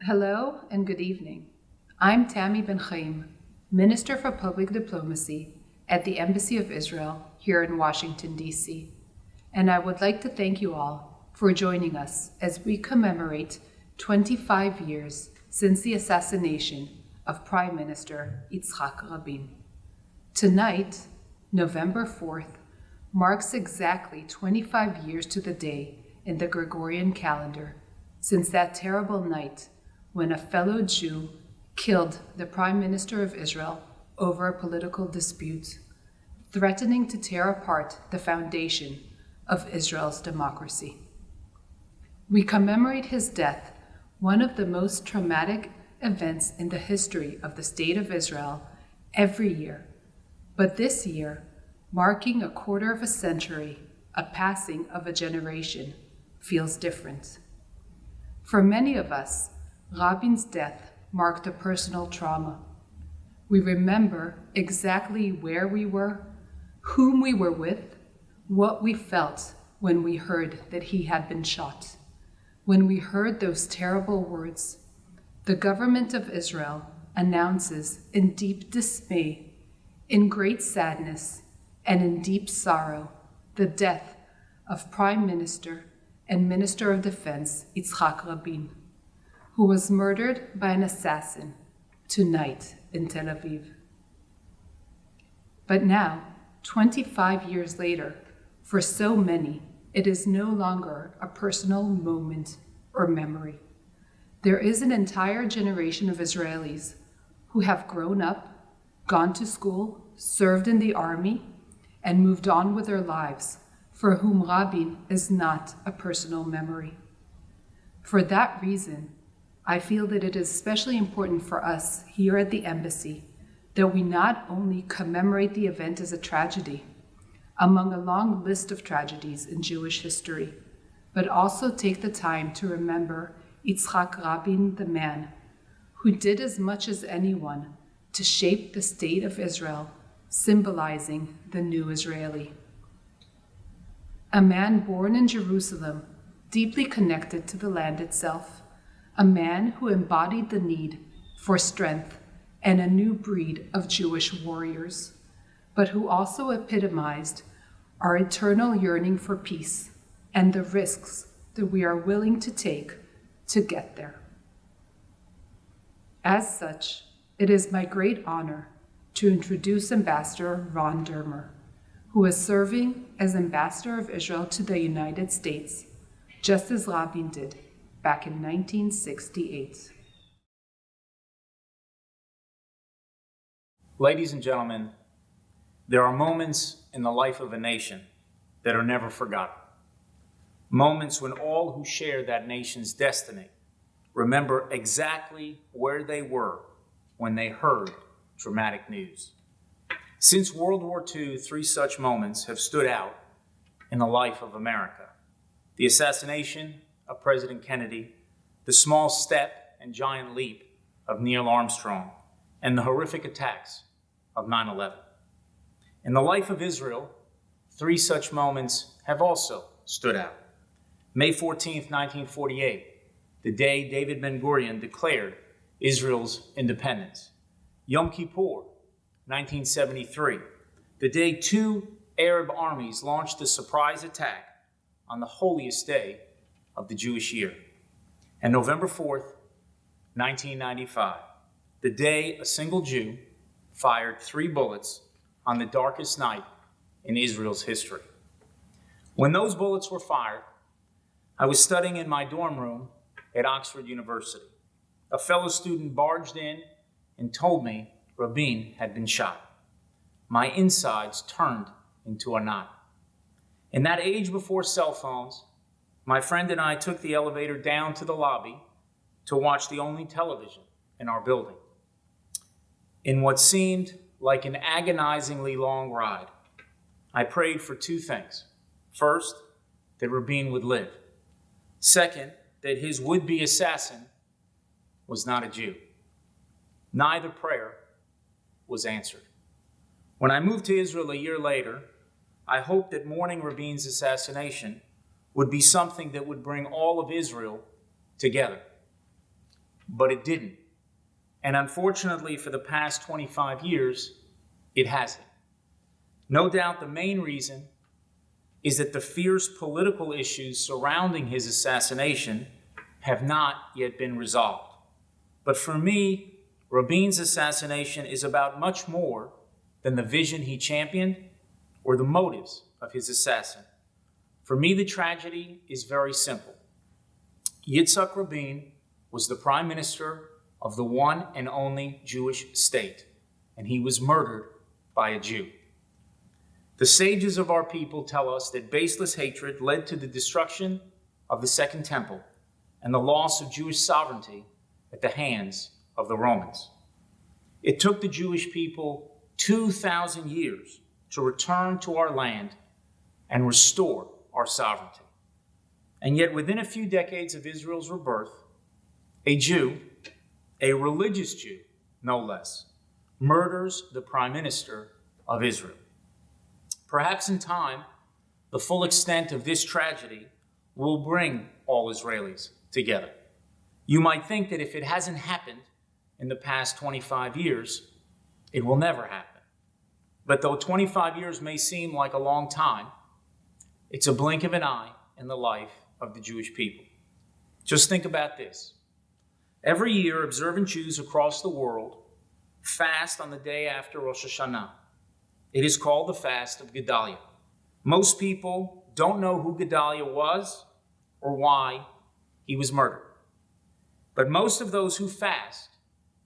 Hello and good evening. I'm Tammy Ben Chaim, Minister for Public Diplomacy at the Embassy of Israel here in Washington, D.C. And I would like to thank you all for joining us as we commemorate 25 years since the assassination of Prime Minister Yitzhak Rabin. Tonight, November 4th, marks exactly 25 years to the day in the Gregorian calendar since that terrible night when a fellow Jew killed the Prime Minister of Israel over a political dispute, threatening to tear apart the foundation of Israel's democracy. We commemorate his death, one of the most traumatic events in the history of the State of Israel, every year. But this year, marking a quarter of a century, a passing of a generation, feels different. For many of us, Rabin's death marked a personal trauma. We remember exactly where we were, whom we were with, what we felt when we heard that he had been shot. When we heard those terrible words, the government of Israel announces in deep dismay, in great sadness, and in deep sorrow, the death of Prime Minister and Minister of Defense Yitzhak Rabin, who was murdered by an assassin tonight in Tel Aviv. But now, 25 years later, for so many, it is no longer a personal moment or memory. There is an entire generation of Israelis who have grown up, gone to school, served in the army, and moved on with their lives, for whom Rabin is not a personal memory. For that reason, I feel that it is especially important for us here at the Embassy that we not only commemorate the event as a tragedy, among a long list of tragedies in Jewish history, but also take the time to remember Yitzhak Rabin, the man who did as much as anyone to shape the state of Israel, symbolizing the new Israeli. A man born in Jerusalem, deeply connected to the land itself, a man who embodied the need for strength and a new breed of Jewish warriors, but who also epitomized our eternal yearning for peace and the risks that we are willing to take to get there. As such, it is my great honor to introduce Ambassador Ron Dermer, who is serving as Ambassador of Israel to the United States, just as Rabin did back in 1968. Ladies and gentlemen, there are moments in the life of a nation that are never forgotten. Moments when all who share that nation's destiny remember exactly where they were when they heard dramatic news. Since World War II, 3 such moments have stood out in the life of America: the assassination of President Kennedy, the small step and giant leap of Neil Armstrong, and the horrific attacks of 9/11. In the life of Israel, 3 such moments have also stood out. May 14th, 1948, the day David Ben-Gurion declared Israel's independence. Yom Kippur, 1973, the day 2 Arab armies launched a surprise attack on the holiest day of the Jewish year. And November 4th, 1995, the day a single Jew fired 3 bullets on the darkest night in Israel's history. When those bullets were fired, I was studying in my dorm room at Oxford University. A fellow student barged in and told me Rabin had been shot. My insides turned into a knot. In that age before cell phones, my friend and I took the elevator down to the lobby to watch the only television in our building. In what seemed like an agonizingly long ride, I prayed for two things. First, that Rabin would live. Second, that his would-be assassin was not a Jew. Neither prayer was answered. When I moved to Israel a year later, I hoped that mourning Rabin's assassination would be something that would bring all of Israel together. But it didn't. And unfortunately, for the past 25 years, it hasn't. No doubt the main reason is that the fierce political issues surrounding his assassination have not yet been resolved. But for me, Rabin's assassination is about much more than the vision he championed or the motives of his assassin. For me, the tragedy is very simple. Yitzhak Rabin was the prime minister of the one and only Jewish state, and he was murdered by a Jew. The sages of our people tell us that baseless hatred led to the destruction of the Second Temple and the loss of Jewish sovereignty at the hands of the Romans. It took the Jewish people 2,000 years to return to our land and restore our sovereignty. And yet, within a few decades of Israel's rebirth, a Jew, a religious Jew, no less, murders the prime minister of Israel. Perhaps in time, the full extent of this tragedy will bring all Israelis together. You might think that if it hasn't happened in the past 25 years, it will never happen. But though 25 years may seem like a long time, it's a blink of an eye in the life of the Jewish people. Just think about this. Every year, observant Jews across the world fast on the day after Rosh Hashanah. It is called the fast of Gedaliah. Most people don't know who Gedaliah was or why he was murdered. But most of those who fast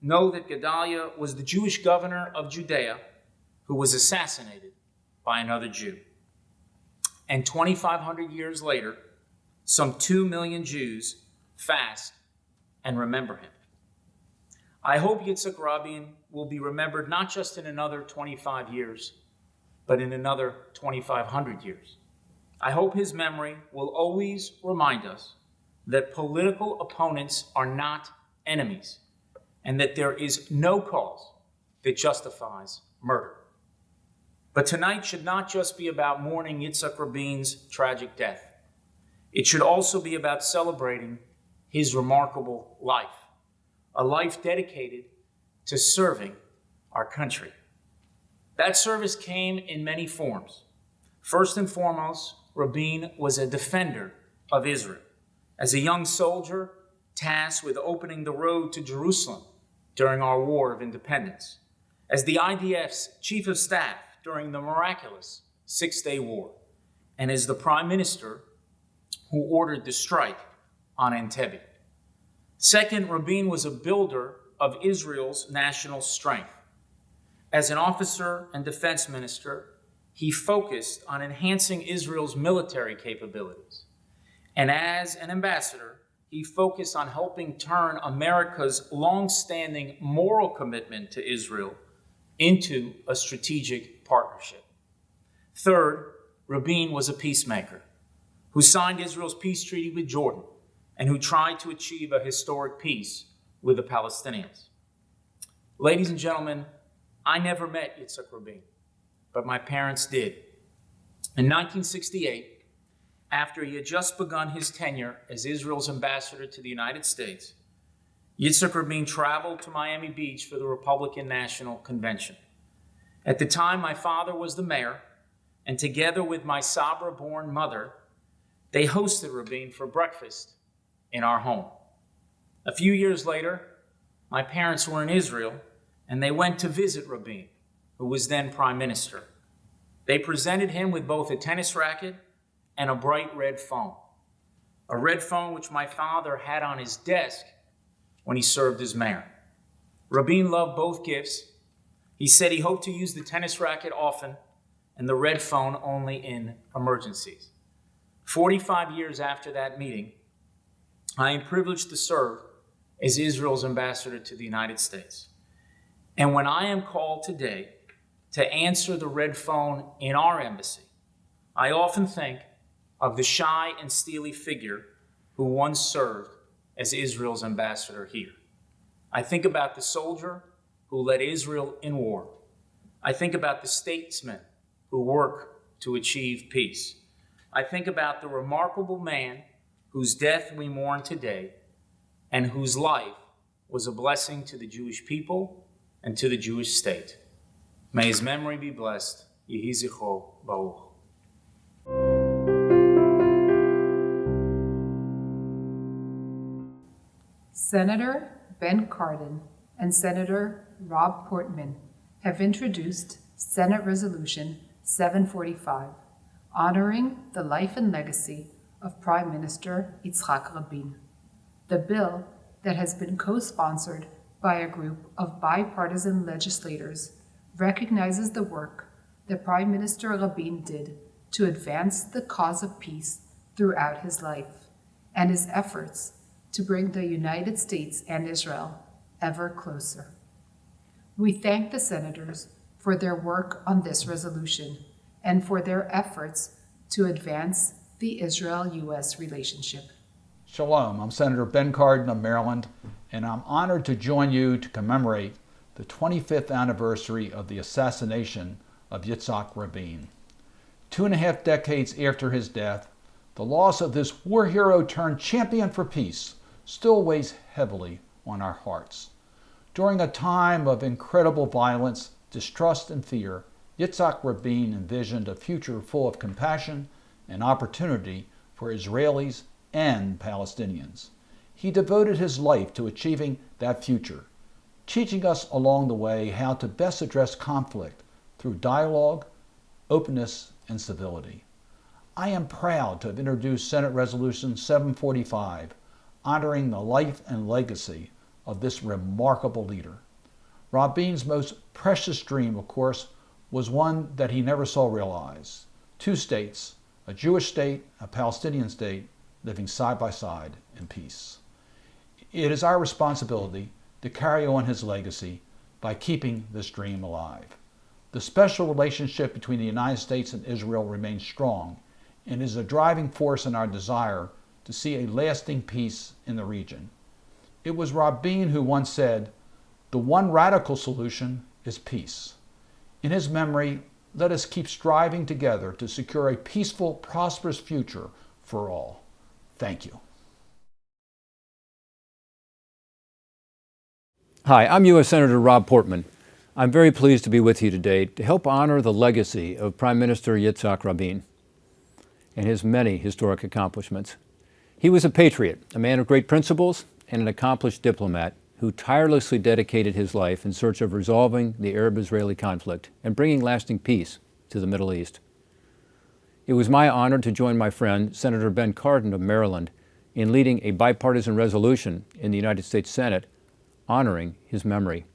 know that Gedaliah was the Jewish governor of Judea who was assassinated by another Jew. And 2,500 years later, some 2 million Jews fast and remember him. I hope Yitzhak Rabin will be remembered not just in another 25 years, but in another 2,500 years. I hope his memory will always remind us that political opponents are not enemies, and that there is no cause that justifies murder. But tonight should not just be about mourning Yitzhak Rabin's tragic death. It should also be about celebrating his remarkable life, a life dedicated to serving our country. That service came in many forms. First and foremost, Rabin was a defender of Israel. As a young soldier tasked with opening the road to Jerusalem during our War of Independence, as the IDF's chief of staff during the miraculous Six-Day War, and as the prime minister who ordered the strike on Entebbe. Second, Rabin was a builder of Israel's national strength. As an officer and defense minister, he focused on enhancing Israel's military capabilities. And as an ambassador, he focused on helping turn America's long-standing moral commitment to Israel into a strategic partnership. Third, Rabin was a peacemaker who signed Israel's peace treaty with Jordan and who tried to achieve a historic peace with the Palestinians. Ladies and gentlemen, I never met Yitzhak Rabin, but my parents did. In 1968, after he had just begun his tenure as Israel's ambassador to the United States, Yitzhak Rabin traveled to Miami Beach for the Republican National Convention. At the time, my father was the mayor, and together with my Sabra-born mother, they hosted Rabin for breakfast in our home. A few years later, my parents were in Israel, and they went to visit Rabin, who was then prime minister. They presented him with both a tennis racket and a bright red phone, a red phone which my father had on his desk when he served as mayor. Rabin loved both gifts. He said he hoped to use the tennis racket often and the red phone only in emergencies. 45 years after that meeting, I am privileged to serve as Israel's ambassador to the United States. And when I am called today to answer the red phone in our embassy, I often think of the shy and steely figure who once served as Israel's ambassador here. I think about the soldier who led Israel in war. I think about the statesmen who work to achieve peace. I think about the remarkable man whose death we mourn today and whose life was a blessing to the Jewish people and to the Jewish state. May his memory be blessed. Yehi zichro baruch. Senator Ben Cardin and Senator Rob Portman have introduced Senate Resolution 745, honoring the life and legacy of Prime Minister Yitzhak Rabin. The bill, that has been co-sponsored by a group of bipartisan legislators, recognizes the work that Prime Minister Rabin did to advance the cause of peace throughout his life and his efforts to bring the United States and Israel ever closer. We thank the senators for their work on this resolution and for their efforts to advance the Israel-U.S. relationship. Shalom, I'm Senator Ben Cardin of Maryland, and I'm honored to join you to commemorate the 25th anniversary of the assassination of Yitzhak Rabin. 2.5 decades after his death, the loss of this war hero turned champion for peace still weighs heavily on our hearts. During a time of incredible violence, distrust, and fear, Yitzhak Rabin envisioned a future full of compassion and opportunity for Israelis and Palestinians. He devoted his life to achieving that future, teaching us along the way how to best address conflict through dialogue, openness, and civility. I am proud to have introduced Senate Resolution 745, honoring the life and legacy of this remarkable leader. Rabin's most precious dream, of course, was one that he never saw realized: 2 states, a Jewish state, a Palestinian state, living side by side in peace. It is our responsibility to carry on his legacy by keeping this dream alive. The special relationship between the United States and Israel remains strong and is a driving force in our desire to see a lasting peace in the region. It was Rabin who once said, "The one radical solution is peace." In his memory, let us keep striving together to secure a peaceful, prosperous future for all. Thank you. Hi, I'm U.S. Senator Rob Portman. I'm very pleased to be with you today to help honor the legacy of Prime Minister Yitzhak Rabin and his many historic accomplishments. He was a patriot, a man of great principles, and an accomplished diplomat who tirelessly dedicated his life in search of resolving the Arab-Israeli conflict and bringing lasting peace to the Middle East. It was my honor to join my friend, Senator Ben Cardin of Maryland, in leading a bipartisan resolution in the United States Senate honoring his memory.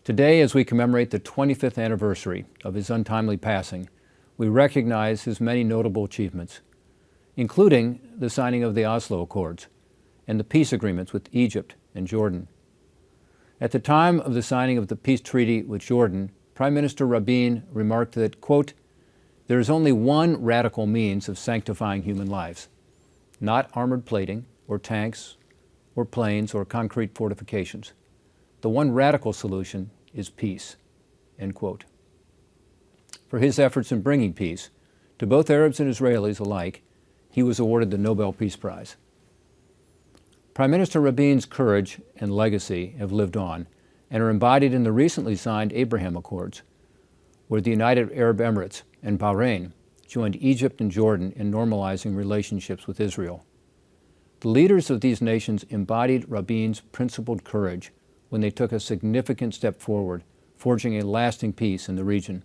Today, as we commemorate the 25th anniversary of his untimely passing, we recognize his many notable achievements, including the signing of the Oslo Accords and the peace agreements with Egypt and Jordan. At the time of the signing of the peace treaty with Jordan, Prime Minister Rabin remarked that, quote, "There is only one radical means of sanctifying human lives, not armored plating or tanks or planes or concrete fortifications. The one radical solution is peace," end quote. For his efforts in bringing peace to both Arabs and Israelis alike, he was awarded the Nobel Peace Prize. Prime Minister Rabin's courage and legacy have lived on and are embodied in the recently signed Abraham Accords, where the United Arab Emirates and Bahrain joined Egypt and Jordan in normalizing relationships with Israel. The leaders of these nations embodied Rabin's principled courage when they took a significant step forward, forging a lasting peace in the region.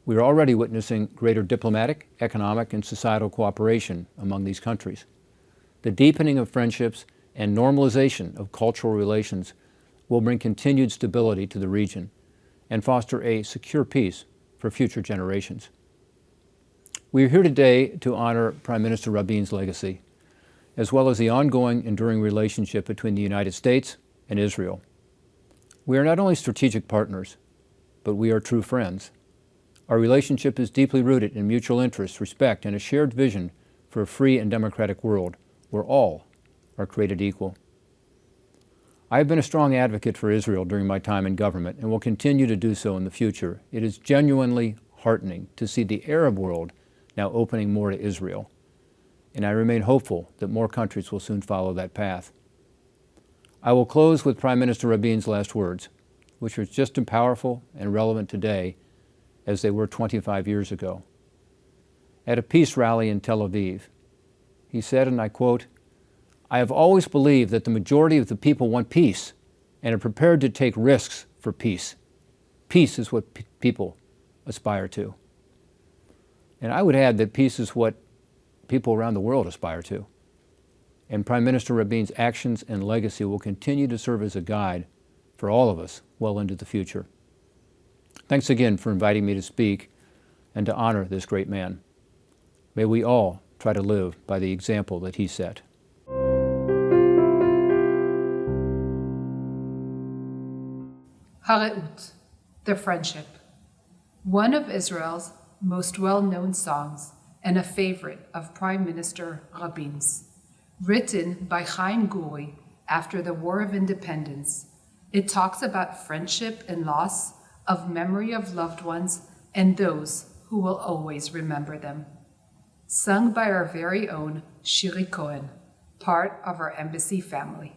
We are already witnessing greater diplomatic, economic, and societal cooperation among these countries. The deepening of friendships and normalization of cultural relations will bring continued stability to the region and foster a secure peace for future generations. We are here today to honor Prime Minister Rabin's legacy, as well as the ongoing, enduring relationship between the United States and Israel. We are not only strategic partners, but we are true friends. Our relationship is deeply rooted in mutual interest, respect, and a shared vision for a free and democratic world where all are created equal. I have been a strong advocate for Israel during my time in government and will continue to do so in the future. It is genuinely heartening to see the Arab world now opening more to Israel, and I remain hopeful that more countries will soon follow that path. I will close with Prime Minister Rabin's last words, which are just as powerful and relevant today as they were 25 years ago. At a peace rally in Tel Aviv, he said, and I quote, "I have always believed that the majority of the people want peace and are prepared to take risks for peace. Peace is what people aspire to." And I would add that peace is what people around the world aspire to. And Prime Minister Rabin's actions and legacy will continue to serve as a guide for all of us well into the future. Thanks again for inviting me to speak and to honor this great man. May we all try to live by the example that he set. Hareut, the friendship. One of Israel's most well-known songs and a favorite of Prime Minister Rabin's. Written by Chaim Guri after the War of Independence, it talks about friendship and loss, of memory of loved ones, and those who will always remember them. Sung by our very own Shiri Cohen, part of our embassy family.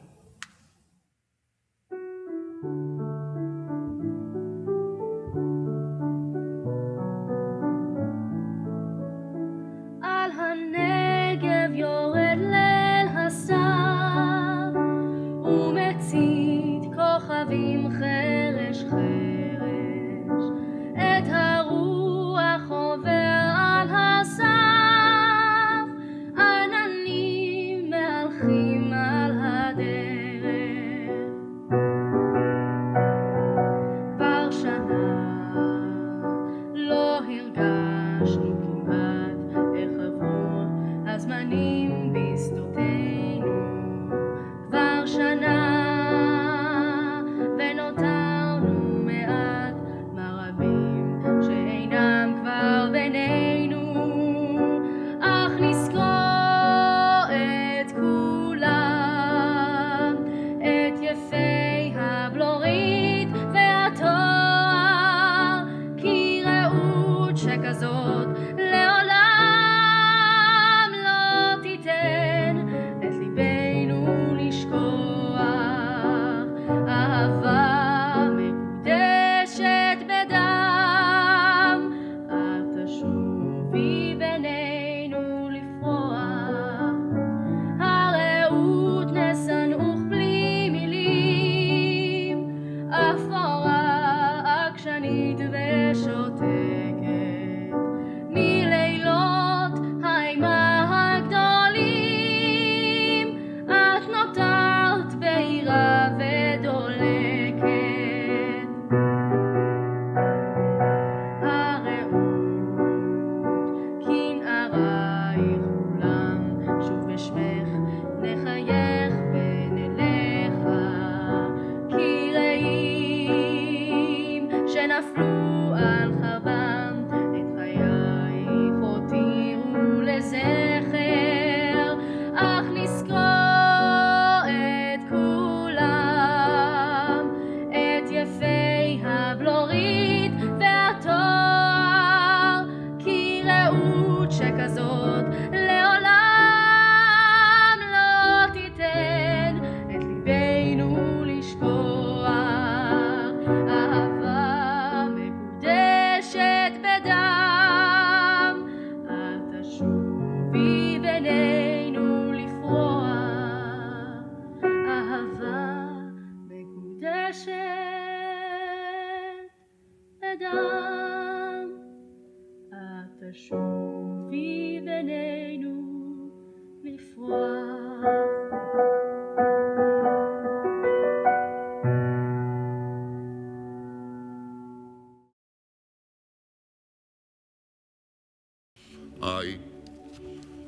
I,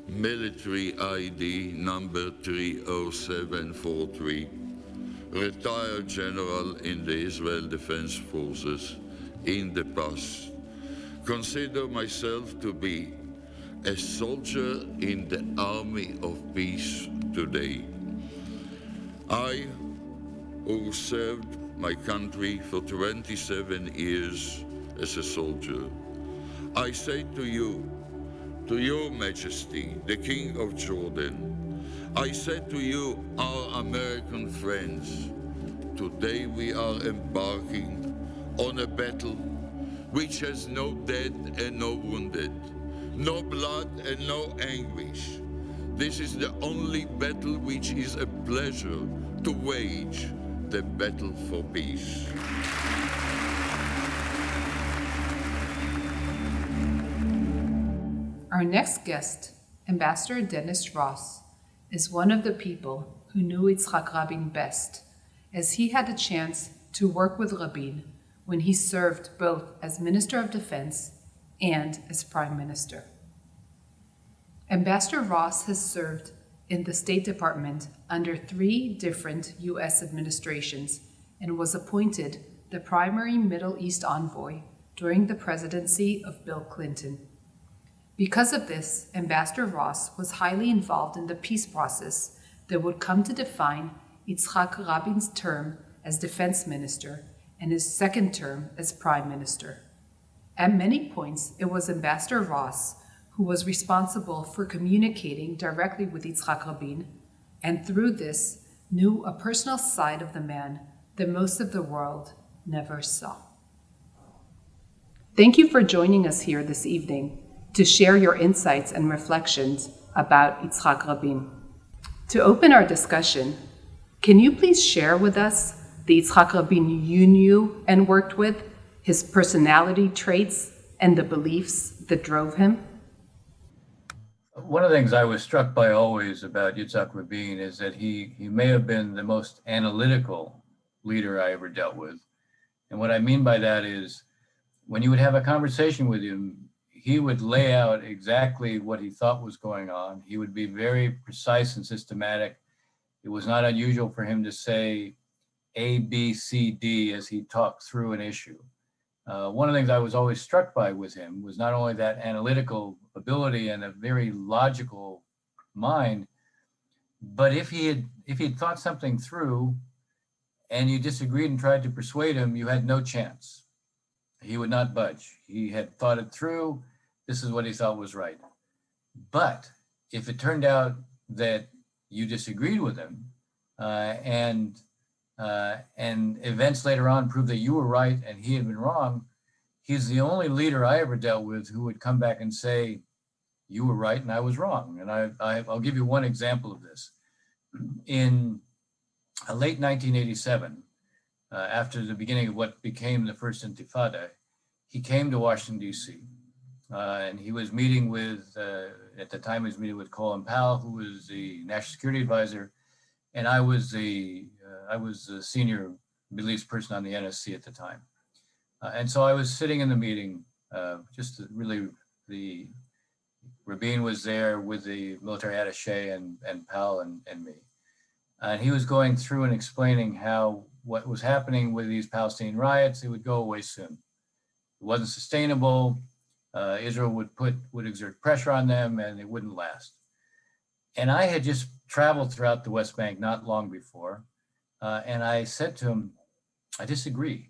military ID number 30743, retired general in the Israel Defense Forces, in the past. Consider myself to be a soldier in the army of peace today. I, who served my country for 27 years as a soldier, I say to you, to your Majesty, the King of Jordan, I say to you, our American friends, today we are embarking on a battle which has no dead and no wounded, no blood and no anguish. This is the only battle which is a pleasure to wage, the battle for peace. Our next guest, Ambassador Dennis Ross, is one of the people who knew Yitzhak Rabin best, as he had a chance to work with Rabin when he served both as Minister of Defense and as Prime Minister. Ambassador Ross has served in the State Department under 3 different U.S. administrations and was appointed the primary Middle East envoy during the presidency of Bill Clinton. Because of this, Ambassador Ross was highly involved in the peace process that would come to define Yitzhak Rabin's term as Defense Minister and his second term as Prime Minister. At many points, it was Ambassador Ross who was responsible for communicating directly with Yitzhak Rabin, and through this, knew a personal side of the man that most of the world never saw. Thank you for joining us here this evening to share your insights and reflections about Yitzhak Rabin. To open our discussion, can you please share with us the Yitzhak Rabin you knew and worked with, his personality traits, and the beliefs that drove him? One of the things I was struck by always about Yitzhak Rabin is that he may have been the most analytical leader I ever dealt with. And what I mean by that is when you would have a conversation with him, he would lay out exactly what he thought was going on. He would be very precise and systematic. It was not unusual for him to say A, B, C, D as he talked through an issue. One of the things I was always struck by with him was not only that analytical ability and a very logical mind, but if he had thought something through and you disagreed and tried to persuade him, you had no chance. He would not budge. He had thought it through. This is what he thought was right. But if it turned out that you disagreed with him and events later on proved that you were right and he had been wrong, he's the only leader I ever dealt with who would come back and say, you were right and I was wrong. And I'll give you one example of this. In late 1987, after the beginning of what became the first Intifada, he came to Washington, D.C. And he was meeting with, at the time he was meeting with Colin Powell, who was the National Security Advisor, and I was the senior Middle East person on the NSC at the time. And so I was sitting in the meeting, Rabin was there with the military attaché and Powell and me. And he was going through and explaining how what was happening with these Palestinian riots, it would go away soon. It wasn't sustainable. Israel would exert pressure on them and it wouldn't last. And I had just traveled throughout the West Bank not long before. And I said to him, I disagree.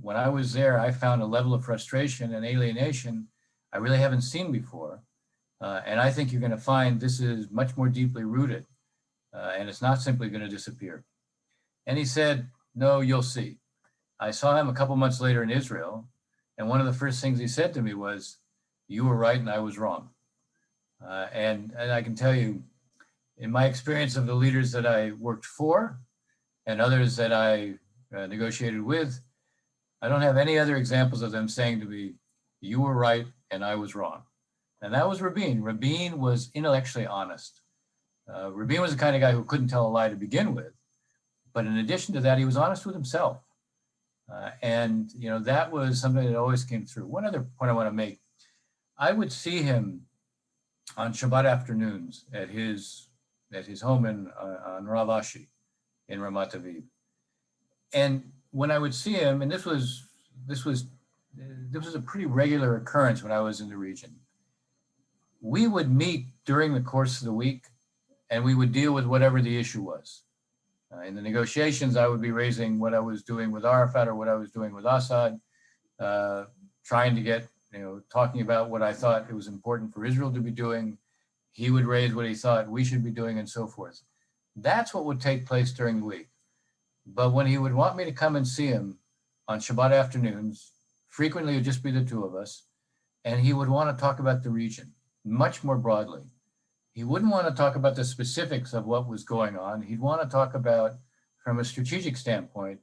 When I was there, I found a level of frustration and alienation I really haven't seen before. And I think you're going to find this is much more deeply rooted and it's not simply going to disappear. And he said, no, you'll see. I saw him a couple months later in Israel. And one of the first things he said to me was, you were right and I was wrong. And I can tell you, in my experience of the leaders that I worked for and others that I negotiated with, I don't have any other examples of them saying to me, you were right and I was wrong. And that was Rabin. Rabin was intellectually honest. Rabin was the kind of guy who couldn't tell a lie to begin with. But in addition to that, he was honest with himself. And that was something that always came through. One other point I want to make, I would see him on Shabbat afternoons at his home on Rav Ashi in Ramat Aviv. And when I would see him, and this was this was a pretty regular occurrence when I was in the region. We would meet during the course of the week, and we would deal with whatever the issue was. In the negotiations, I would be raising what I was doing with Arafat or what I was doing with Assad, trying to get, talking about what I thought it was important for Israel to be doing. He would raise what he thought we should be doing, and so forth. That's what would take place during the week. But when he would want me to come and see him on Shabbat afternoons, frequently it would just be the two of us, and he would want to talk about the region much more broadly. He wouldn't want to talk about the specifics of what was going on. He'd want to talk about, from a strategic standpoint,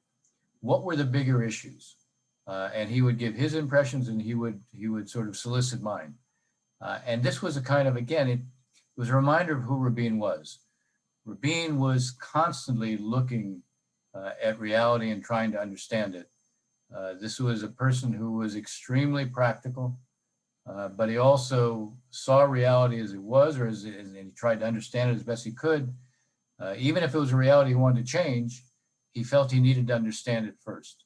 what were the bigger issues? And he would give his impressions, and he would sort of solicit mine. And this was a kind of, again, it was a reminder of who Rabin was. Rabin was constantly looking at reality and trying to understand it. This was a person who was extremely practical, but he also saw reality as it was, and he tried to understand it as best he could. Even if it was a reality he wanted to change, he felt he needed to understand it first.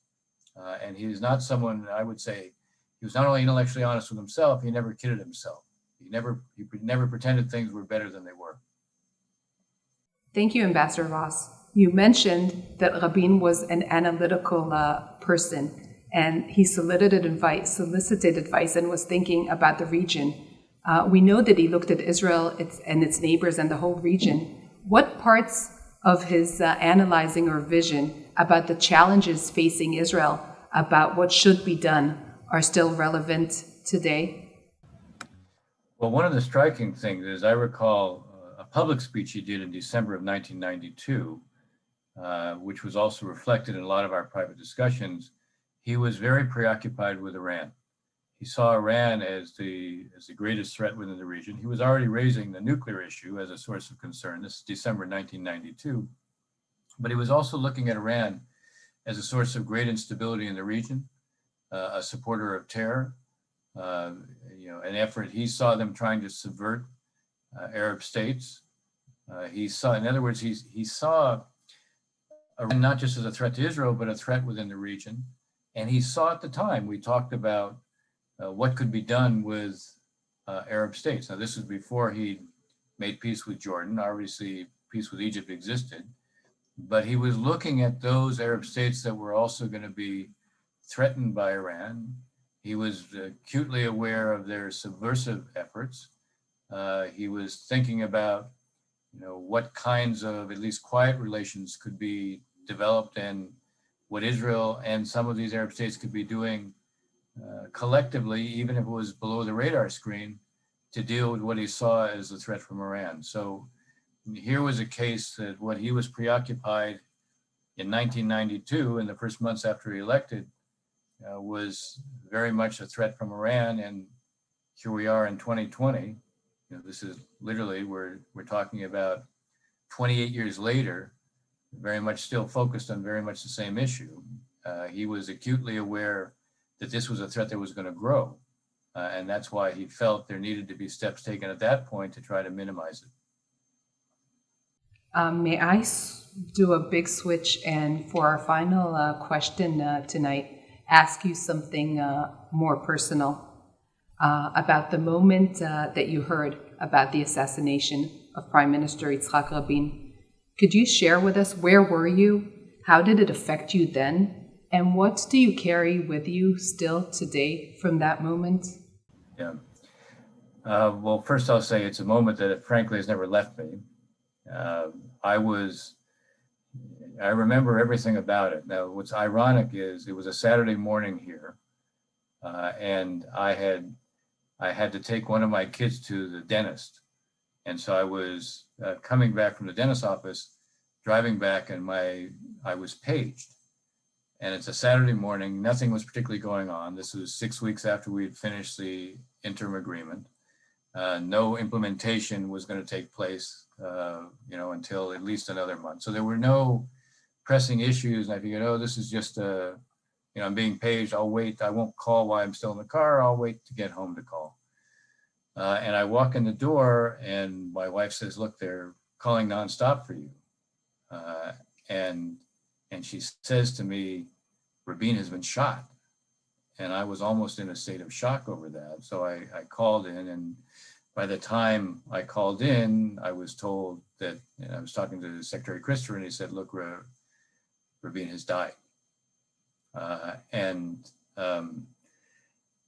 And he was not someone, I would say, he was not only intellectually honest with himself, he never kidded himself. He never pretended things were better than they were. Thank you, Ambassador Voss. You mentioned that Rabin was an analytical person, and he solicited advice and was thinking about the region. We know that he looked at Israel and its neighbors and the whole region. What parts of his analyzing or vision about the challenges facing Israel, about what should be done, are still relevant today? Well, one of the striking things is I recall a public speech he did in December of 1992, which was also reflected in a lot of our private discussions. He was very preoccupied with Iran. He saw Iran as the greatest threat within the region. He was already raising the nuclear issue as a source of concern. This is December 1992. But he was also looking at Iran as a source of great instability in the region, a supporter of terror, an effort. He saw them trying to subvert Arab states. He saw, in other words, he saw Iran not just as a threat to Israel, but a threat within the region. And he saw at the time, we talked about what could be done with Arab states. Now, this was before he made peace with Jordan. Obviously, peace with Egypt existed. But he was looking at those Arab states that were also going to be threatened by Iran. He was acutely aware of their subversive efforts. He was thinking about, what kinds of at least quiet relations could be developed, and what Israel and some of these Arab states could be doing collectively, even if it was below the radar screen, to deal with what he saw as the threat from Iran. So here was a case that what he was preoccupied in 1992, in the first months after he elected, was very much a threat from Iran. And here we are in 2020. This is literally, we're talking about 28 years later, very much still focused on very much the same issue. He was acutely aware that this was a threat that was going to grow. And that's why he felt there needed to be steps taken at that point to try to minimize it. May I do a big switch, and for our final question tonight, ask you something more personal about the moment that you heard about the assassination of Prime Minister Yitzhak Rabin. Could you share with us, where were you? How did it affect you then? And what do you carry with you still today from that moment? Yeah. Well, first I'll say it's a moment that frankly has never left me. I remember everything about it. Now, what's ironic is it was a Saturday morning here, and I had to take one of my kids to the dentist. And so I was coming back from the dentist's office, driving back, and I was paged. And it's a Saturday morning, nothing was particularly going on. This was 6 weeks after we had finished the interim agreement. No implementation was going to take place, until at least another month. So there were no pressing issues. And I figured, this is just I'm being paged. I'll wait. I won't call while I'm still in the car. I'll wait to get home to call. And I walk in the door, and my wife says, "Look, they're calling nonstop for you." And she says to me, "Rabin has been shot." And I was almost in a state of shock over that. So I called in, and by the time I called in, I was told that, and I was talking to Secretary Christopher, and he said, look, Rabin has died.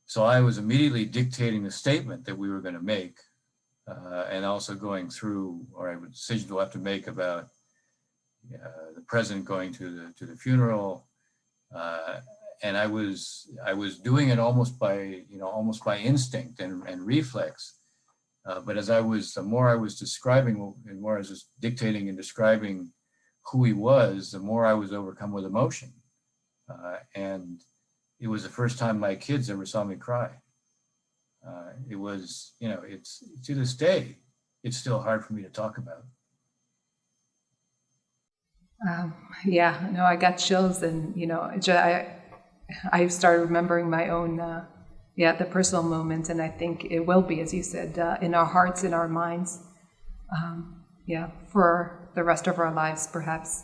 So I was immediately dictating the statement that we were going to make, and also going through, or a decision we'll have to make about the president going to the funeral. And I was doing it almost by instinct and reflex. But as the more I was describing, and more I was just dictating and describing who he was, the more I was overcome with emotion. And it was the first time my kids ever saw me cry. It was, it's to this day, it's still hard for me to talk about. Yeah, no, I got chills, and I started remembering my own, the personal moments, and I think it will be, as you said, in our hearts, in our minds, for the rest of our lives, perhaps.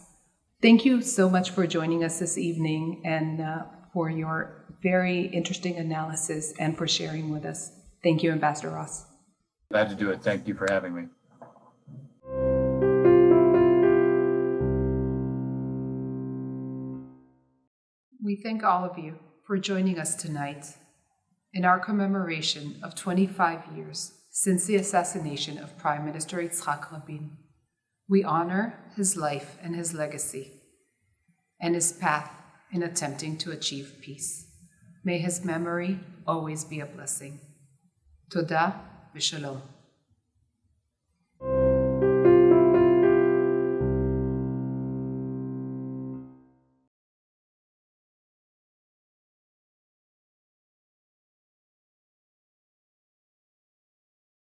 Thank you so much for joining us this evening, and for your very interesting analysis, and for sharing with us. Thank you, Ambassador Ross. Glad to do it. Thank you for having me. We thank all of you for joining us tonight in our commemoration of 25 years since the assassination of Prime Minister Yitzhak Rabin. We honor his life and his legacy, and his path in attempting to achieve peace. May his memory always be a blessing. Toda v'shalom.